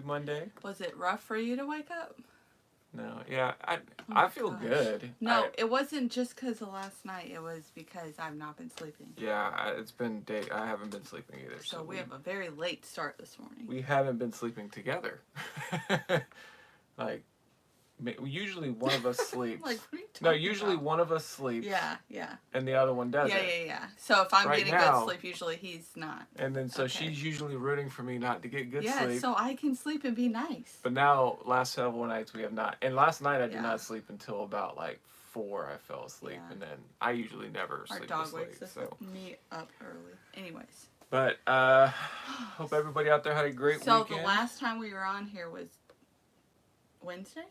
Monday. Was it rough for you to wake up? No, yeah, Oh I feel gosh. good. No, it wasn't just because of last night. It was because I've not been sleeping. Yeah, it's been day. I haven't been sleeping either. So we have a very late start this morning. We haven't been sleeping together. Like, usually one of us sleeps. Like, what are you talking No, usually about? one of us sleeps. Yeah. And the other one doesn't. Yeah. So if I'm Right getting now- good sleep, usually he's not. And then so Okay. she's usually rooting for me not to get good Yeah, sleep. so I can sleep and be nice. But now, last several nights we have not. And last night I did Yeah. not sleep until about like 4. I fell asleep, Yeah. and then I usually never Our sleep dog asleep. wakes us So, me up early. Anyways. but hope everybody out there had a great So weekend. the last time we were on here was Wednesday?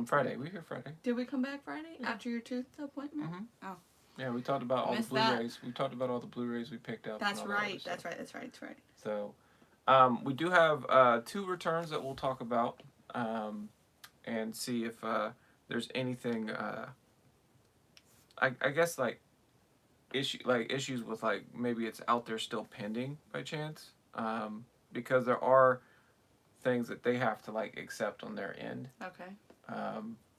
Friday. We were here Friday. Did we come back Friday Yeah. after your tooth appointment? Mhm. Oh. Yeah, we talked about all the Missed that. Blu-rays. We talked about all the Blu-rays we picked up. That's and all that right. other stuff. That's right. So, we do have 2 returns that we'll talk about, and see if there's anything. I guess issues with like maybe it's out there still pending by chance, because there are things that they have to like accept on their end, Okay.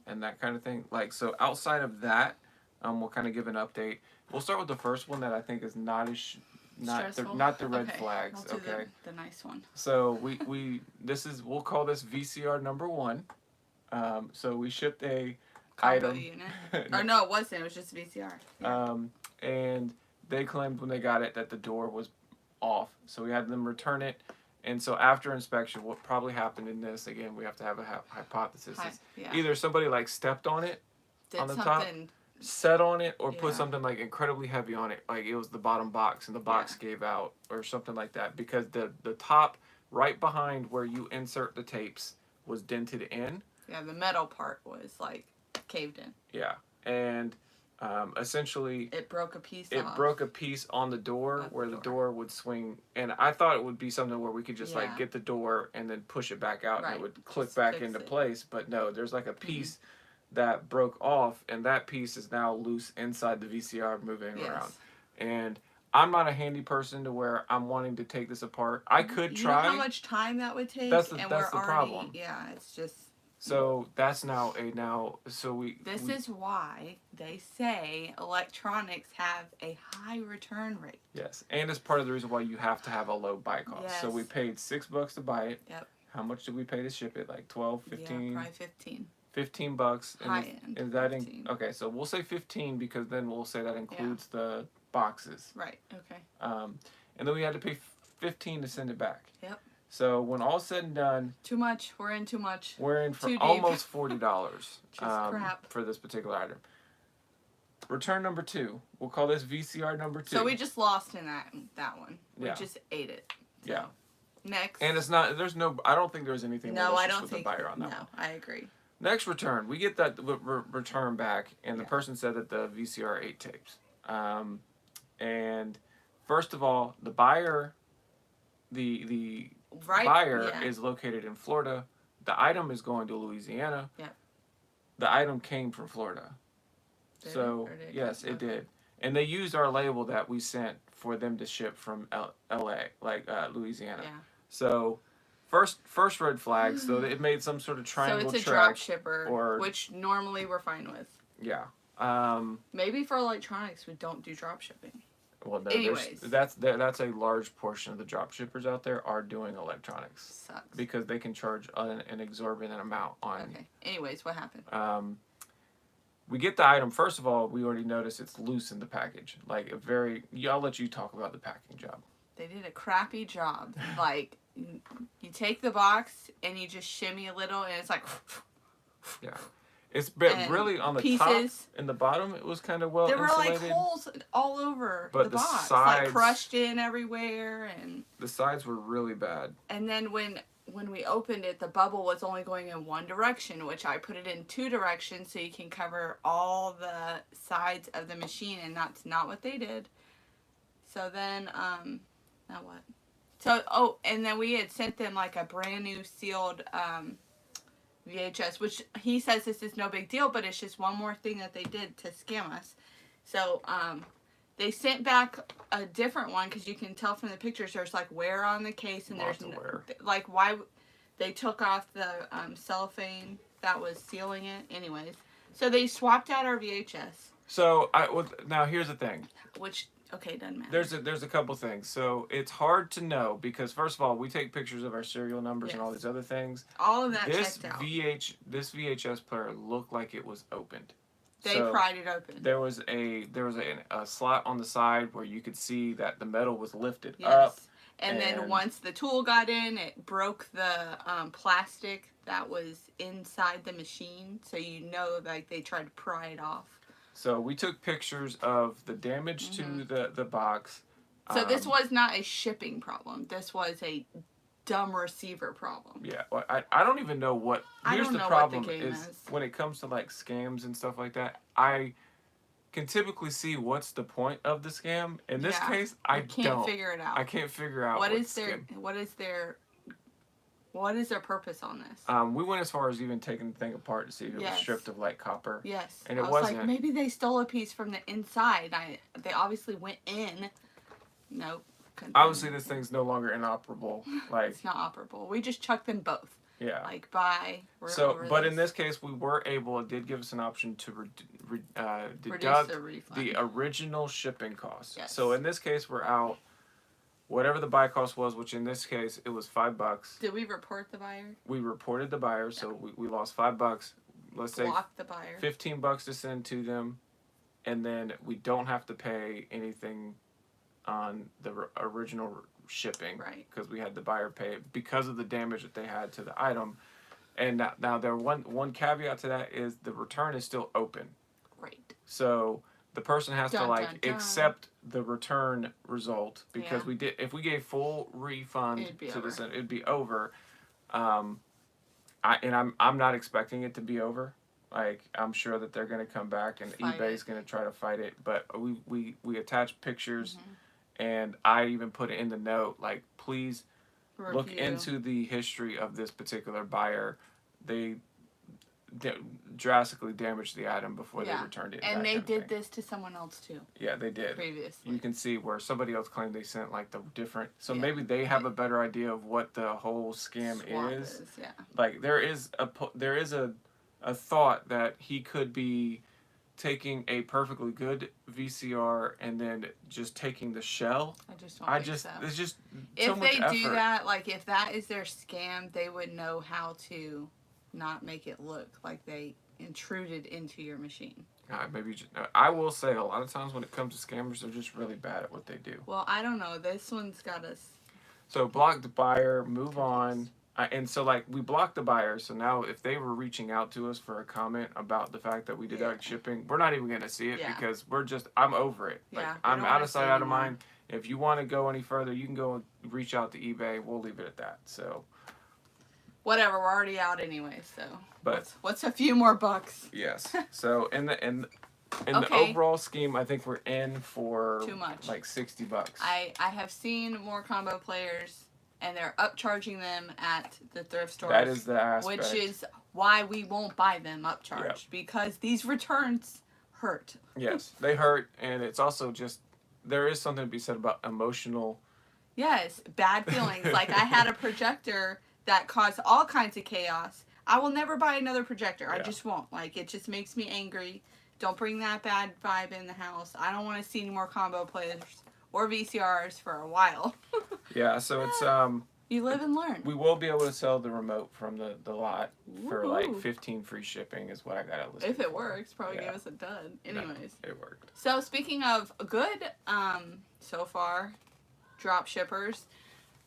and that kind of thing. Like, so outside of that, we'll kind of give an update. We'll start with the first one that I think is not as Stressful? not the red Okay. flags. I'll do Okay. the nice one. So we'll call this VCR number 1. So we shipped a Combo item. unit. Or no, it wasn't. It was just VCR. Yeah. And they claimed when they got it that the door was off. So we had them return it. And so after inspection, what probably happened in this, again, we have to have a hypothesis. Is Yeah. either somebody like stepped on it, Did on the top, something. set on it, or Yeah. put something like incredibly heavy on it, like it was the bottom box and the box gave out or something like that, because the top right behind where you insert the tapes was dented in. Yeah, the metal part was like caved in. Yeah, and essentially It broke a piece it off. broke a piece on the door Of the where the door. door would swing, and I thought it would be something where we could just like Yeah. get the door and then push it back out and Right, it would click just back fix into it. place, but no, there's like a piece that broke off, and that piece is now loose inside the VCR moving around. And I'm not a handy person to where I'm wanting to take this apart. I could try. You know how much time that would take? That's the and problem. Yeah, it's just. So that's now This is why they say electronics have a high return rate. Yes, and it's part of the reason why you have to have a low buy cost. Yes. So we paid $6 to buy it. Yep. How much did we pay to ship it? Like 12, 15? Yeah, probably 15. $15. And High end. is that 15. okay? So we'll say 15 because then we'll say that includes the boxes. Right. Okay. And then we had to pay 15 to send it back. Yep. So when all's said and done, Too much. We're in too much. we're in for Too deep. almost $40 crap. for this particular item. Return number 2. We'll call this VCR number 2. So we just lost in that one. We Yeah. just ate it. So. Yeah. Next. And it's not. There's no. I don't think there's anything. No, I malicious don't with think. the buyer on that No, one. I agree. Next return, we get that return back, and the Yeah. person said that the VCR 8 tapes. And first of all, the buyer, the Right. buyer yeah. is located in Florida. The item is going to Louisiana. Yeah. The item came from Florida. Did So it? Or did it yes, come- it okay. did. And they used our label that we sent for them to ship from L.A., like Louisiana. Yeah. So, first red flag. So it made some sort of triangle So it's a track. drop shipper, or- which normally we're fine with. Yeah. Maybe for electronics we don't do drop shipping. Well, no, Anyways. that's a large portion of the drop shippers out there are doing electronics Sucks. because they can charge an exorbitant amount on. Okay. Anyways, what happened? We get the item. First of all, we already noticed it's loose in the package. Like I'll let you talk about the packing job. They did a crappy job. Like, you take the box and you just shimmy a little, and it's like. Yeah. It's been And really on the pieces. top and the bottom. It was kind of well There were insulated. like holes all over But the the box, sides- like crushed in everywhere, The sides were really bad. and then when we opened it, the bubble was only going in one direction, which I put it in 2 directions so you can cover all the sides of the machine, and that's not what they did. So then, now what? So, and then we had sent them like a brand new sealed VHS, which he says this is no big deal, but it's just one more thing that they did to scam us. So, they sent back a different one because you can tell from the pictures there's like wear on the case, and Lots there's of wear. like why They took off the cellophane that was sealing it. Anyways, so they swapped out our VHS. So now here's the thing. Which, okay, doesn't matter. There's a couple things. So it's hard to know because first of all, we take pictures of our serial numbers and all these other things. All of that This checked out. This VHS player looked like it was opened. They pried it open. There was a slot on the side where you could see that the metal was lifted Yes. up. And then once the tool got in, it broke the plastic that was inside the machine. So you know, like, they tried to pry it off. So we took pictures of the damage to the box. So this was not a shipping problem. This was a dumb receiver problem. Yeah, well, I don't even know what. Here's the problem what the game is when it comes to like scams and stuff like that. I can typically see what's the point of the scam. In this case, I can't figure it out. I can't figure out what is their purpose on this. We went as far as even taking the thing apart to see if it was stripped of like copper. Yes, and it was wasn't. Like, maybe they stole a piece from the inside. They obviously went in. Nope. Obviously, this thing's no longer inoperable. Like it's not operable. We just chucked them both. Yeah. Like bye. But in this case, we were able. It did give us an option to deduct the original shipping cost. Yes. So in this case, we're out whatever the buy cost was, which in this case it was $5. Did we report the buyer? We reported the buyer, so we lost $5. Let's say blocked the buyer. $15 to send to them, and then we don't have to pay anything on the original shipping, right? Because we had the buyer pay it because of the damage that they had to the item. And now there one caveat to that is the return is still open. Right. So the person has to accept the return result because if we gave full refund to this, it'd be over. I'm not expecting it to be over. Like, I'm sure that they're going to come back and eBay's going to try to fight it. But we attach pictures, and I even put it in the note, like, please look into the history of this particular buyer. They drastically damaged the item before they returned it. And they did this to someone else too. Yeah, they did. Previously. You can see where somebody else claimed they sent like the different. So maybe they have a better idea of what the whole scam is. Yeah. Like there is a thought that he could be taking a perfectly good VCR and then just taking the shell. I just don't think so. It's just if so much they effort. do that, like if that is their scam, they would know how to not make it look like they intruded into your machine. I will say a lot of times when it comes to scammers, they're just really bad at what they do. Well, I don't know. This one's got us. So block the buyer, move on. And so, like, we blocked the buyer, so now if they were reaching out to us for a comment about the fact that we deduct shipping, we're not even going to see it because I'm over it. Like, I'm out of sight, out of mind. If you want to go any further, you can go and reach out to eBay. We'll leave it at that. So, whatever, we're already out anyway, so. But what's a few more bucks? Yes. So, in the overall scheme, I think we're in for too much. Like $60. I have seen more combo players, and they're upcharging them at the thrift stores. That is the aspect. Which is why we won't buy them upcharged, because these returns hurt. Yes, they hurt, and it's also just, there is something to be said about emotional. Yes, bad feelings. Like, I had a projector that caused all kinds of chaos. I will never buy another projector. I just won't. Like, it just makes me angry. Don't bring that bad vibe in the house. I don't want to see any more combo players or VCRs for a while. Yeah, so it's you live and learn. We will be able to sell the remote from the lot for like 15 free shipping is what I got it listed. If it works, probably give us a dud. Anyways, it worked. So speaking of good, so far, drop shippers,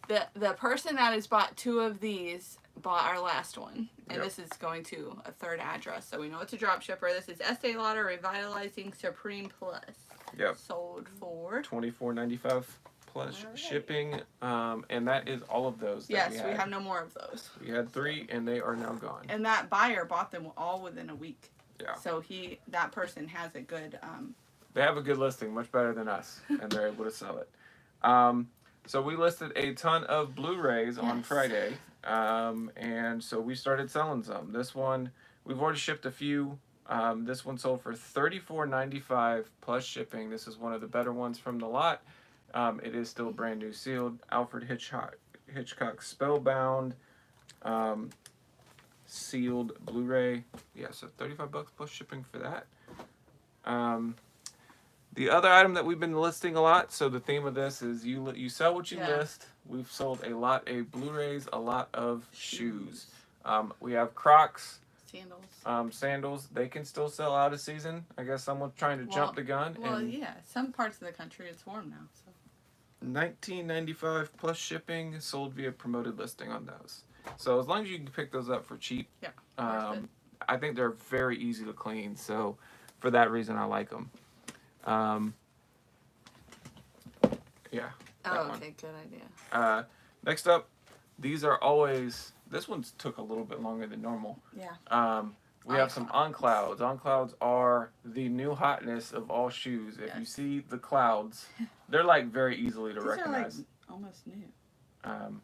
the person that has bought 2 of these bought our last one, and this is going to a 3rd address, so we know it's a drop shipper. This is Estee Lauder Revitalizing Supreme Plus. Yep. Sold for $24.95 plus shipping, and that is all of those. That we have no more of those. We had 3, and they are now gone. And that buyer bought them all within a week. Yeah. So that person has a good. They have a good listing, much better than us, and they're able to sell it. So we listed a ton of Blu-rays on Friday, and so we started selling some. This one, we've already shipped a few. This one sold for $34.95 plus shipping. This is one of the better ones from the lot. It is still brand new sealed. Alfred Hitchcock Spellbound Sealed Blu-ray. Yeah, so $35 plus shipping for that. The other item that we've been listing a lot, so the theme of this is you sell what you list. We've sold a lot of Blu-rays, a lot of shoes. We have Crocs. Sandals. They can still sell out of season. I guess someone's trying to jump the gun. Well, yeah. Some parts of the country it's warm now. So. $19.95 plus shipping, sold via promoted listing on those. So as long as you can pick those up for cheap, I think they're very easy to clean. So for that reason, I like them. Yeah. Oh, okay, good idea. Next up, these are always. This one's took a little bit longer than normal. Yeah. We have some On Clouds. On Clouds are the new hotness of all shoes. If you see the clouds, they're like very easily to recognize. These are like almost new.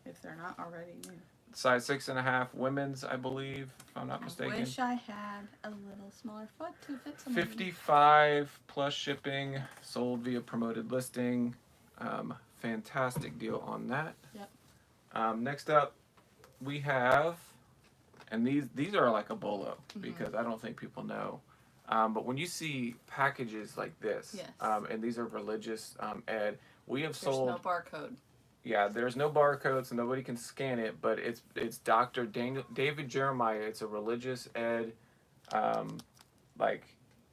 If they're not already new. Size 6.5, women's, I believe, if I'm not mistaken. I wish I had a little smaller foot to fit some. 55 plus shipping, sold via promoted listing. Fantastic deal on that. Yep. Next up, we have, and these are like a bolo because I don't think people know. But when you see packages like this, and these are religious ed, we have sold. There's no barcode. Yeah, there's no barcode, so nobody can scan it. But it's Dr. David Jeremiah. It's a religious ed, like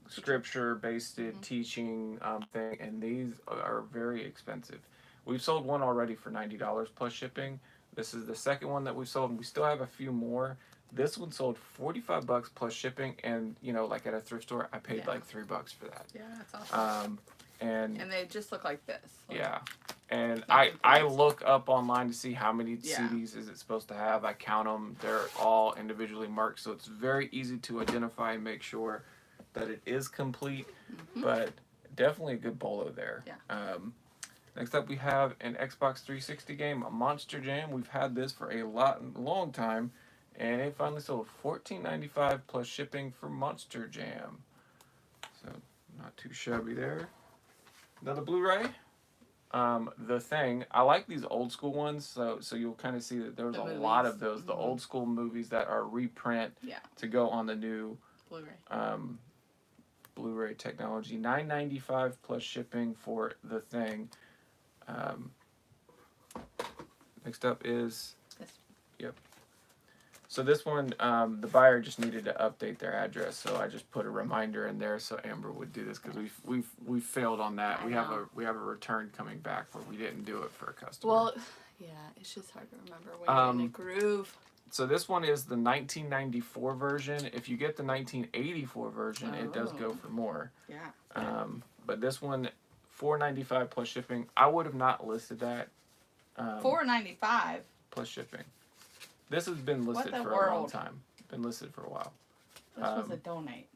scripture-based teaching thing, and these are very expensive. We've sold one already for $90 plus shipping. This is the second one that we've sold, and we still have a few more. This one sold $45 plus shipping, and like at a thrift store, I paid like $3 for that. Yeah, that's awesome. And they just look like this. Yeah, and I look up online to see how many CDs is it supposed to have. I count them. They're all individually marked, so it's very easy to identify and make sure that it is complete. But definitely a good bolo there. Yeah. Next up, we have an Xbox 360 game, Monster Jam. We've had this for a long time, and it finally sold $14.95 plus shipping for Monster Jam. So not too shabby there. Another Blu-ray. The Thing. I like these old school ones, so you'll kind of see that there's a lot of those. The old school movies that are reprint to go on the new Blu-ray technology. $9.95 plus shipping for The Thing. Next up is so this one the buyer just needed to update their address, so I just put a reminder in there so Amber would do this because we've failed on that. We have a return coming back where we didn't do it for a customer. Well, yeah, it's just hard to remember when you're in the groove. So this one is the 1994 version. If you get the 1984 version, it does go for more. Yeah. But this one, $4.95 plus shipping. I would have not listed that. $4.95 plus shipping. This has been listed for a long time. Been listed for a while. This was a donate.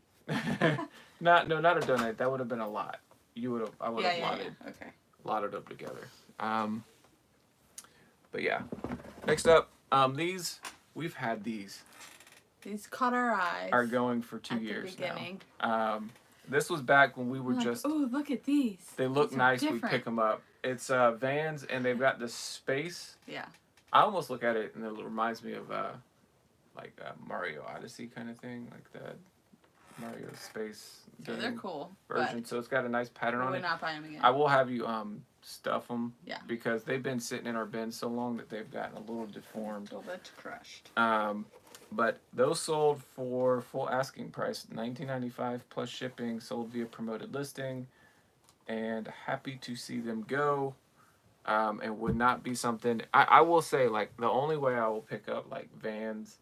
not a donate. That would have been a lot. I would have lotted them together. But yeah. Next up, these we've had these. These caught our eyes. Are going for 2 years now. This was back when we were oh, look at these. They look nice. We pick them up. It's Vans, and they've got the space. Yeah. I almost look at it, and it reminds me of Mario Odyssey kind of thing, like the Mario Space game they're cool version. So it's got a nice pattern on it. We're not buying them again. I will have you stuff them. Yeah. Because they've been sitting in our bin so long that they've gotten a little deformed. A little bit crushed. But those sold for full asking price, $19.95 plus shipping, sold via promoted listing, and happy to see them go. And would not be something I will say, like, the only way I will pick up like Vans,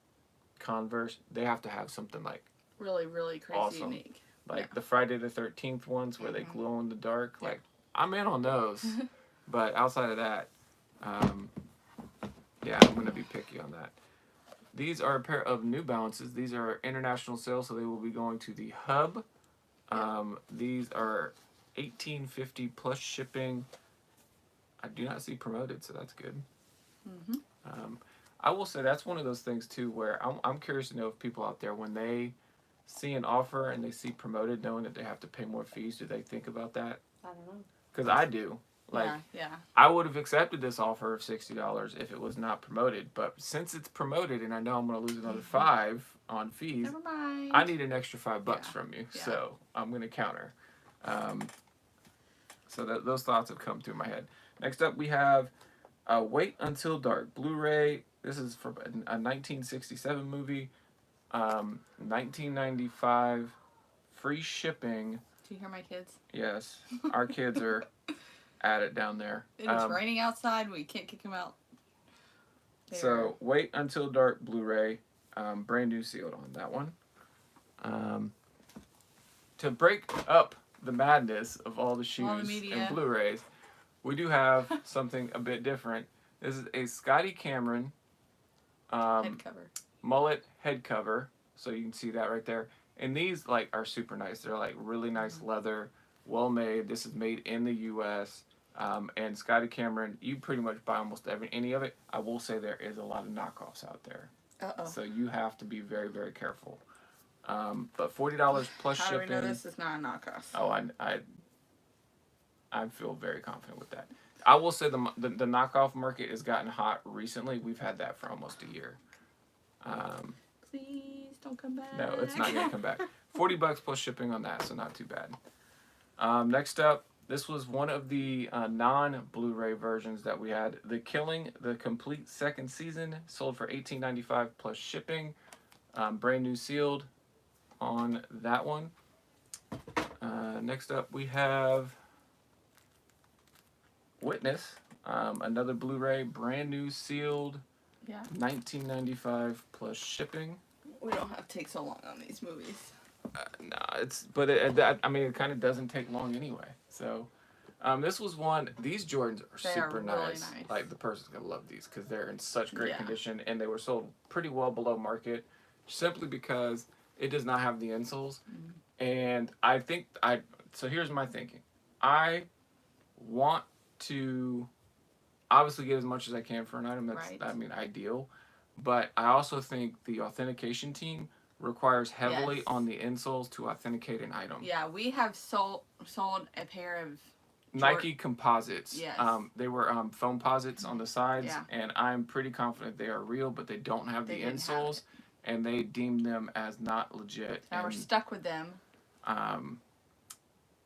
Converse, they have to have something like really, really crazy awesome. Unique. Like the Friday the 13th ones where they glow in the dark. Like, I'm in on those. But outside of that, I'm gonna be picky on that. These are a pair of New Balances. These are international sales, so they will be going to the hub. These are $18.50 plus shipping. I do not see promoted, so that's good. I will say that's one of those things too where I'm curious to know if people out there, when they see an offer and they see promoted, knowing that they have to pay more fees, do they think about that? I don't know. Because I do. Like, yeah. I would have accepted this offer of $60 if it was not promoted, but since it's promoted and I know I'm going to lose another $5 on fees, Never mind. I need an extra $5 Yeah. from you, Yeah. so I'm going to counter. So those thoughts have come through my head. Next up, we have Wait Until Dark Blu-ray. This is from a 1967 movie, 1995, free shipping. Do you hear my kids? Yes, our kids are at it down there. It's raining outside. We can't kick them out. So Wait Until Dark Blu-ray, brand new sealed on that one. To break up the madness of all the shoes and Blu-rays, we do have something a bit different. This is a Scotty Cameron head cover. Mullet head cover, so you can see that right there. And these like are super nice. They're like really nice leather, well made. This is made in the U.S. And Scotty Cameron, you pretty much buy almost any of it. I will say there is a lot of knockoffs out there, so you have to be very, very careful. But $40 plus shipping. How do we know this is not a knockoff? Oh, I feel very confident with that. I will say the knockoff market has gotten hot recently. We've had that for almost a year. Please don't come back. No, it's not going to come back. $40 plus shipping on that, so not too bad. Next up, this was one of the non-Blu-ray versions that we had. The Killing, the complete second season, sold for $18.95 plus shipping. Brand new sealed on that one. Next up, we have Witness, another Blu-ray, brand new sealed. Yeah. $19.95 plus shipping. We don't have to take so long on these movies. No, I mean, it kind of doesn't take long anyway. So, this was one. These Jordans are super really nice. Like the person's gonna love these because they're in such great condition, and they were sold pretty well below market, simply because it does not have the insoles. And I think So here's my thinking. I want to obviously get as much as I can for an item. That's ideal. But I also think the authentication team requires heavily on the insoles to authenticate an item. Yeah, we have sold a pair of Nike composites. Yes. They were foam posits on the sides, and I'm pretty confident they are real, but they don't have the insoles, and they deemed them as not legit. Now we're stuck with them.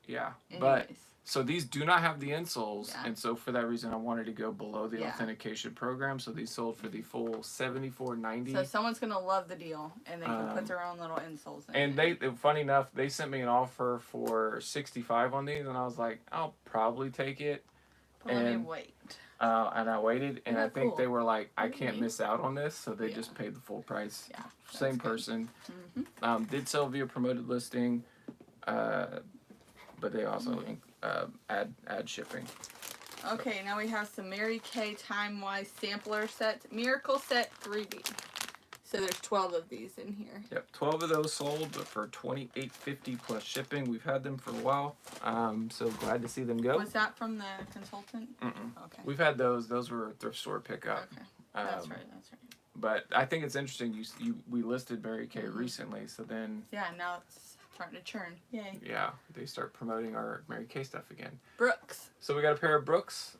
Yeah, anyways. But so these do not have the insoles, and so for that reason, I wanted to go below the authentication program. So these sold for the full $74.90. So someone's gonna love the deal, and they can put their own little insoles in. And funny enough, they sent me an offer for $65 on these, and I was like, I'll probably take it. But let me wait. And I waited, and I think they were like, I can't miss out on this, so they just paid the full price. Yeah, same person. Did sell via promoted listing, but they also add shipping. Okay, now we have some Mary Kay Time-Wise sampler sets. Miracle Set 3D. So there's 12 of these in here. Yep, 12 of those sold, but for $28.50 plus shipping. We've had them for a while, so glad to see them go. Was that from the consultant? Okay. We've had those. Those were a thrift store pickup. Okay, that's right. But I think it's interesting. We listed Mary Kay recently, so then. Yeah, now it's starting to churn. Yay. Yeah, they start promoting our Mary Kay stuff again. Brooks. So we got a pair of Brooks.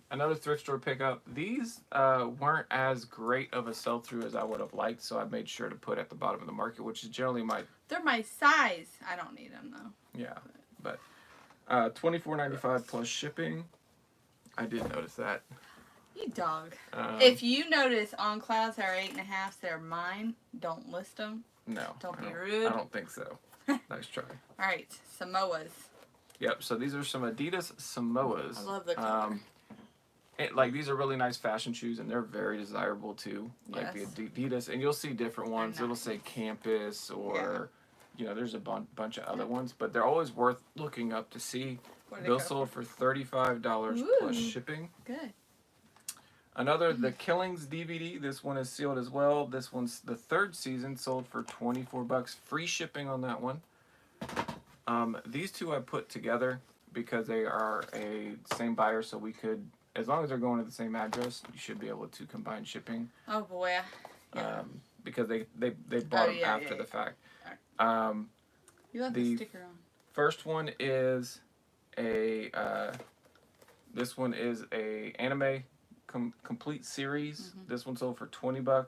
Another thrift store pickup. These weren't as great of a sell-through as I would have liked, so I made sure to put at the bottom of the market, which is generally my... They're my size. I don't need them, though. Yeah, but $24.95 plus shipping. I did notice that. You dog. If you notice on clouds that are 8.5, they're mine, don't list them. No. Don't be rude. I don't think so. Nice try. All right, Samoas. Yep, so these are some Adidas Samoas. I love the color. These are really nice fashion shoes, and they're very desirable too. Like the Adidas, and you'll see different ones. It'll say Campus, or there's a bunch of other ones, but they're always worth looking up to see. Those sold for $35 plus shipping. Good. Another, The Killings DVD. This one is sealed as well. This one's the third season, sold for $24. Free shipping on that one. These two I put together because they are a same buyer, so we could, as long as they're going to the same address, you should be able to combine shipping. Oh boy. Yeah. Because they bought them after the fact. You left the sticker on. First one is a This one is a anime complete series. Mm-hmm. This one sold for $20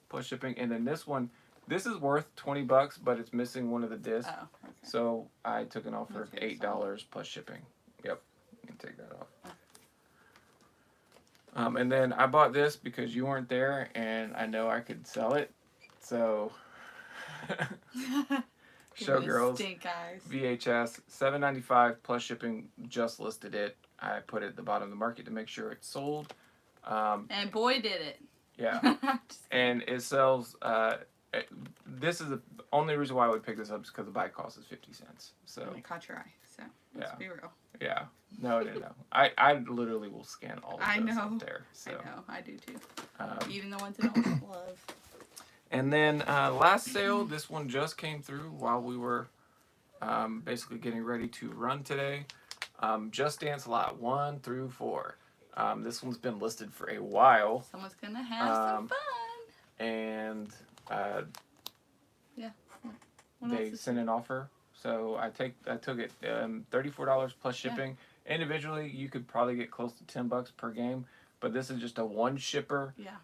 plus shipping, and then this one, this is worth $20, but it's missing one of the discs. Oh, okay. So I took it off for Okay, $8 plus shipping. Yep, you can take that off. And then I bought this because you weren't there, and I know I could sell it. So, Showgirls Stink eyes. VHS, $7.95 plus shipping. Just listed it. I put it at the bottom of the market to make sure it's sold. And boy, did it. Yeah, and it sells. This is the only reason why I would pick this up is because the bike cost is 50 cents. So And it caught your eye. So let's be real. yeah, no. I literally will scan all of I those know. up there. So. I know, I do too. Even the ones I don't love. And then last sale, this one just came through while we were basically getting ready to run today. Just Dance Lot 1 through 4. This one's been listed for a while. Someone's gonna have some fun. And yeah. They sent an offer. So I took it $34 plus shipping. Yeah. Individually, you could probably get close to $10 per game, but this is just a one shipper. Yeah.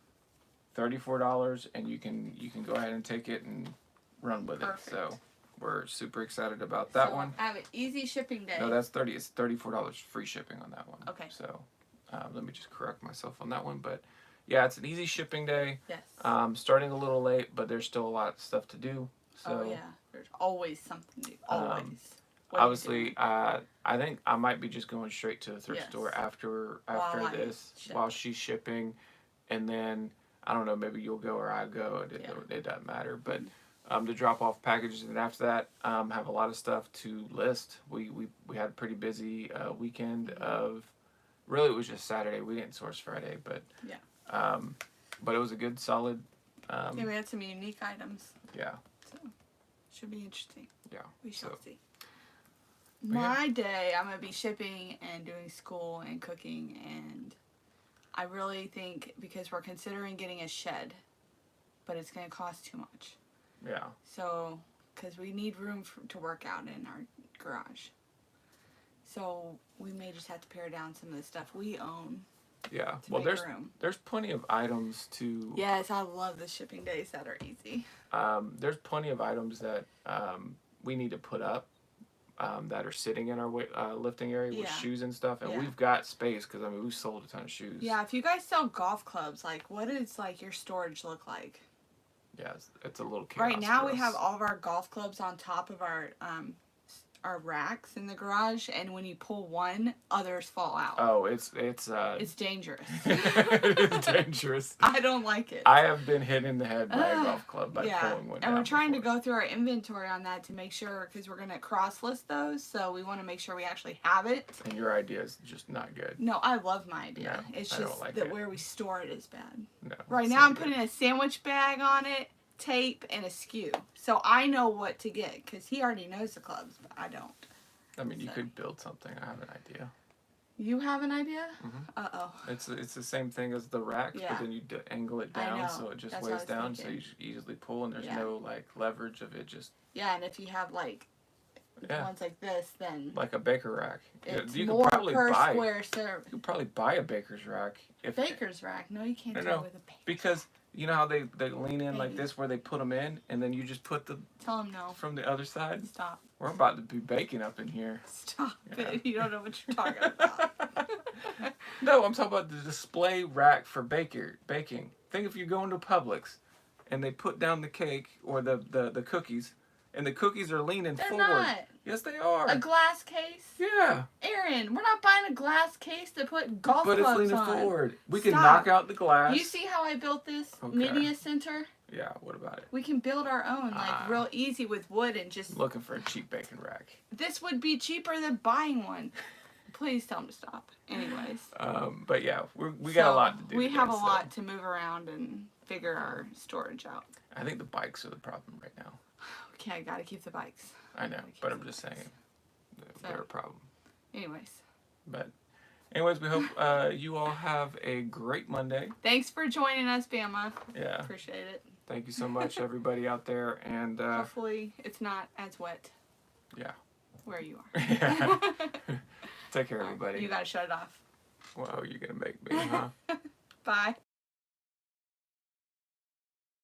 $34, and you can go ahead and take it and run with Perfect. it. So we're super excited about that one. I have an easy shipping day. No, that's It's $34 free shipping on that one. Okay. So let me just correct myself on that one, but yeah, it's an easy shipping day. Yes. Starting a little late, but there's still a lot of stuff to do. So, oh yeah, there's always something to do. Always. Obviously, I think I might be just going straight to the thrift Yes. store after While this, ship. while she's shipping, and then I don't know, maybe you'll go or I go. It doesn't matter, but to drop off packages, and after that, have a lot of stuff to list. We had a pretty busy weekend of. Really, it was just Saturday. We didn't source Friday, but but it was a good, solid. Yeah, we had some unique items. Yeah. So should be interesting. Yeah. We shall see. But My day, I'm gonna be shipping and doing school and cooking, and I really think because we're considering getting a shed, but it's gonna cost too much. Yeah. So, because we need room to work out in our garage. So we may just have to pare down some of the stuff we own. Yeah. To make room. There's plenty of items to. Yes, I love the shipping days that are easy. There's plenty of items that we need to put up that are sitting in our lifting area with shoes and stuff, and we've got space because we've sold a ton of shoes. Yeah, if you guys sell golf clubs, like what does like your storage look like? Yeah, it's a little chaos. Right now we have all of our golf clubs on top of our racks in the garage, and when you pull one, others fall out. Oh, it's dangerous. It's dangerous. I don't like it. I have been hit in the head by a golf club by pulling one down. And we're trying to go through our inventory on that to make sure, because we're going to cross list those, so we want to make sure we actually have it. And your idea is just not good. No, I love my idea. No, it's I just don't like that it. where we store it is bad. No. Right now I'm putting a sandwich bag on it, tape, and a skew. So I know what to get, because he already knows the clubs, but I don't. I mean, you could build something. I have an idea. You have an idea? Mm-hmm. Uh-oh. It's the same thing as the racks, but then you angle it down so it just weighs down, so you easily pull, and there's no like leverage of it. Just and if you have like ones like this, then like a baker rack. It's you more could probably per buy. square serve. You could probably buy a baker's rack. Baker's rack? No, you can't do it with a baker. Because you know how they lean in like this, where they put them in, and then you just put the. Tell them no. From the other side. Stop. We're about to be baking up in here. Stop it! You don't know what you're talking about. No, I'm talking about the display rack for baking. Think if you're going to Publix, and they put down the cake or the cookies, and the cookies are leaning They're forward. not. Yes, they are. A glass case? Yeah. Aaron, we're not buying a glass case to put golf clubs on. But it's leaning forward. We can knock out the glass. You see how I built this media center? Yeah, what about it? We can build our own, like real easy with wood and just... Looking for a cheap bacon rack. This would be cheaper than buying one. Please tell them to stop. Anyways. But yeah, we got a lot to do. We have a lot to move around and figure our storage out. I think the bikes are the problem right now. Okay, I gotta keep the bikes. I know, but I'm just saying they're a problem. Anyways, we hope you all have a great Monday. Thanks for joining us, Bama. Yeah. Appreciate it. Thank you so much, everybody out there, and hopefully it's not as wet. Yeah. Where you are. Yeah. Take care, everybody. You gotta shut it off. Well, you're gonna make me, huh? Bye.